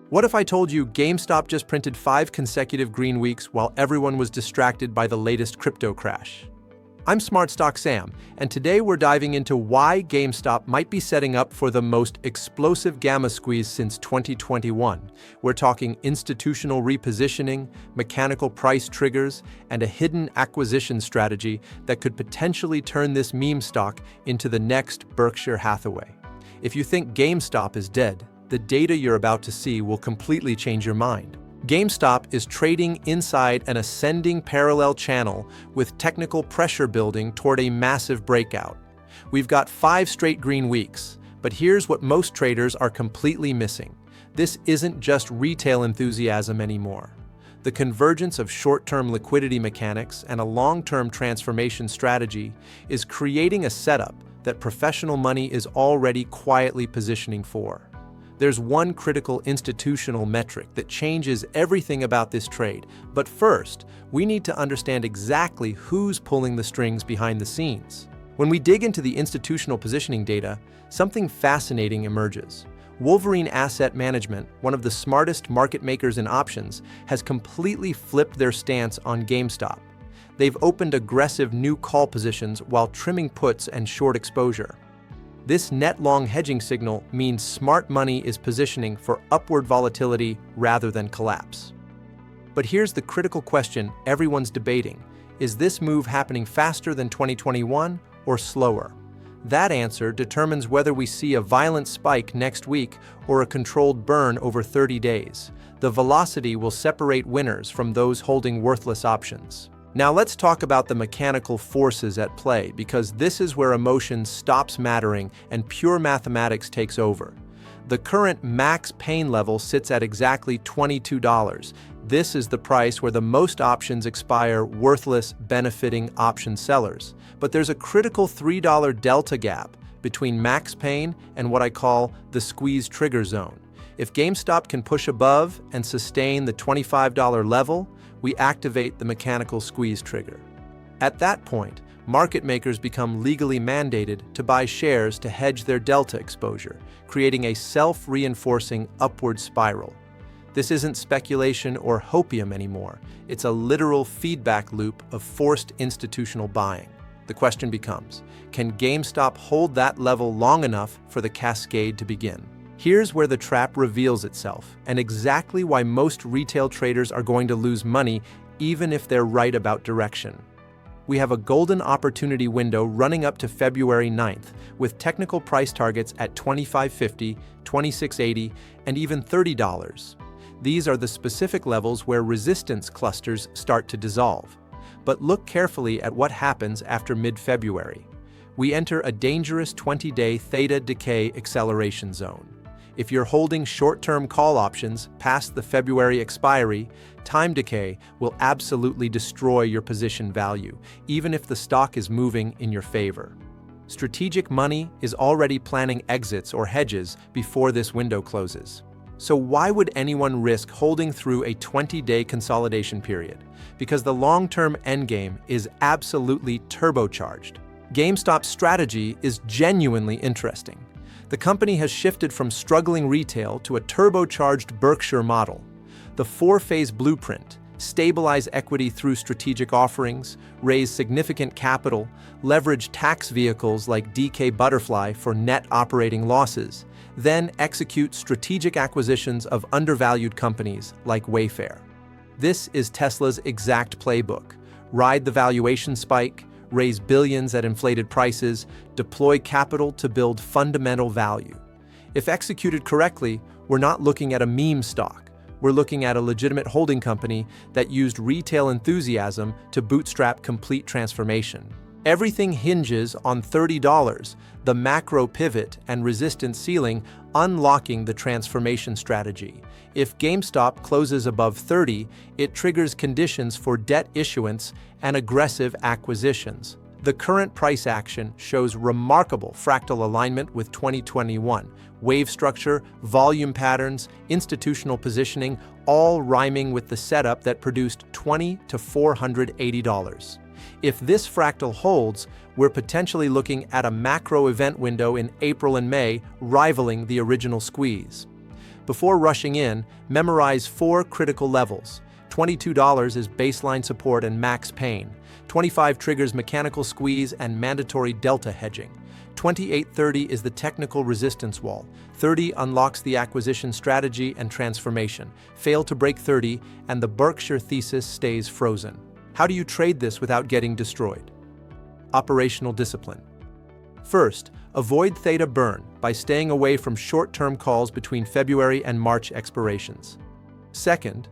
What if I told you GameStop just printed 5 consecutive green weeks while everyone was distracted by the latest crypto crash? I'm Smart Stock Sam, and today we're diving into why GameStop might be setting up for the most explosive gamma squeeze since 2021. We're talking institutional repositioning, mechanical price triggers, and a hidden acquisition strategy that could potentially turn this meme stock into the next Berkshire Hathaway. If you think GameStop is dead, the data you're about to see will completely change your mind. GameStop is trading inside an ascending parallel channel with technical pressure building toward a massive breakout. We've got 5 straight green weeks, but here's what most traders are completely missing. This isn't just retail enthusiasm anymore. The convergence of short-term liquidity mechanics and a long-term transformation strategy is creating a setup that professional money is already quietly positioning for. There's one critical institutional metric that changes everything about this trade. But first, we need to understand exactly who's pulling the strings behind the scenes. When we dig into the institutional positioning data, something fascinating emerges. Wolverine Asset Management, one of the smartest market makers in options, has completely flipped their stance on GameStop. They've opened aggressive new call positions while trimming puts and short exposure. This net long hedging signal means smart money is positioning for upward volatility rather than collapse. But here's the critical question everyone's debating. Is this move happening faster than 2021 or slower? That answer determines whether we see a violent spike next week or a controlled burn over 30 days. The velocity will separate winners from those holding worthless options. Now let's talk about the mechanical forces at play, because this is where emotion stops mattering and pure mathematics takes over. The current max pain level sits at exactly $22. This is the price where the most options expire worthless, benefiting option sellers. But there's a critical $3 delta gap between max pain and what I call the squeeze trigger zone. If GameStop can push above and sustain the $25 level, we activate the mechanical squeeze trigger. At that point, market makers become legally mandated to buy shares to hedge their delta exposure, creating a self-reinforcing upward spiral. This isn't speculation or hopium anymore. It's a literal feedback loop of forced institutional buying. The question becomes, can GameStop hold that level long enough for the cascade to begin? Here's where the trap reveals itself, and exactly why most retail traders are going to lose money even if they're right about direction. We have a golden opportunity window running up to February 9th, with technical price targets at $25.50, $26.80, and even $30. These are the specific levels where resistance clusters start to dissolve. But look carefully at what happens after mid-February. We enter a dangerous 20-day theta decay acceleration zone. If you're holding short-term call options past the February expiry, time decay will absolutely destroy your position value, even if the stock is moving in your favor. Strategic money is already planning exits or hedges before this window closes. So why would anyone risk holding through a 20-day consolidation period? Because the long-term endgame is absolutely turbocharged. GameStop's strategy is genuinely interesting. The company has shifted from struggling retail to a turbocharged Berkshire model. The 4-phase blueprint: stabilize equity through strategic offerings, raise significant capital, leverage tax vehicles like decay Butterfly for net operating losses, then execute strategic acquisitions of undervalued companies like Wayfair. This is Tesla's exact playbook. Ride the valuation spike, raise billions at inflated prices, deploy capital to build fundamental value. If executed correctly, we're not looking at a meme stock. We're looking at a legitimate holding company that used retail enthusiasm to bootstrap complete transformation. Everything hinges on $30, the macro pivot and resistance ceiling unlocking the transformation strategy. If GameStop closes above 30, it triggers conditions for debt issuance and aggressive acquisitions. The current price action shows remarkable fractal alignment with 2021. Wave structure, volume patterns, institutional positioning, all rhyming with the setup that produced $20 to $480. If this fractal holds, we're potentially looking at a macro event window in April and May rivaling the original squeeze. Before rushing in, memorize 4 critical levels. $22 is baseline support and max pain. 25 triggers mechanical squeeze and mandatory delta hedging. 28.30 is the technical resistance wall. 30 unlocks the acquisition strategy and transformation. Fail to break 30 and the Berkshire thesis stays frozen. How do you trade this without getting destroyed? Operational discipline. First, avoid theta burn by staying away from short-term calls between February and March expirations. Second,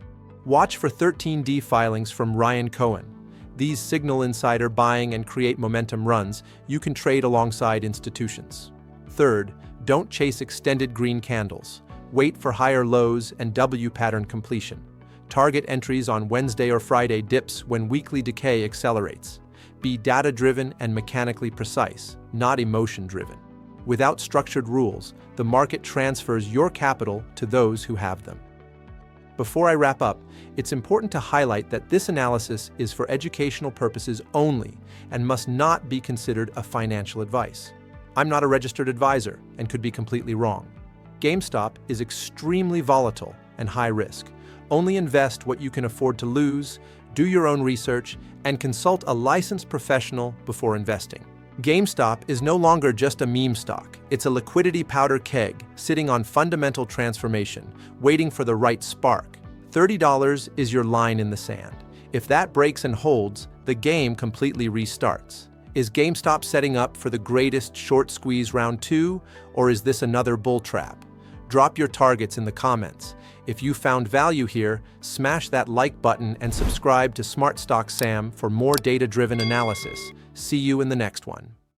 watch for 13D filings from Ryan Cohen. These signal insider buying and create momentum runs you can trade alongside institutions. Third, don't chase extended green candles. Wait for higher lows and W pattern completion. Target entries on Wednesday or Friday dips when weekly decay accelerates. Be data-driven and mechanically precise, not emotion-driven. Without structured rules, the market transfers your capital to those who have them. Before I wrap up, it's important to highlight that this analysis is for educational purposes only and must not be considered a financial advice. I'm not a registered advisor and could be completely wrong. GameStop is extremely volatile and high risk. Only invest what you can afford to lose, do your own research, and consult a licensed professional before investing. GameStop is no longer just a meme stock. It's a liquidity powder keg sitting on fundamental transformation, waiting for the right spark. $30 is your line in the sand. If that breaks and holds, the game completely restarts. Is GameStop setting up for the greatest short squeeze round 2, or is this another bull trap? Drop your targets in the comments. If you found value here, smash that like button and subscribe to Smart Stock Sam for more data-driven analysis. See you in the next one.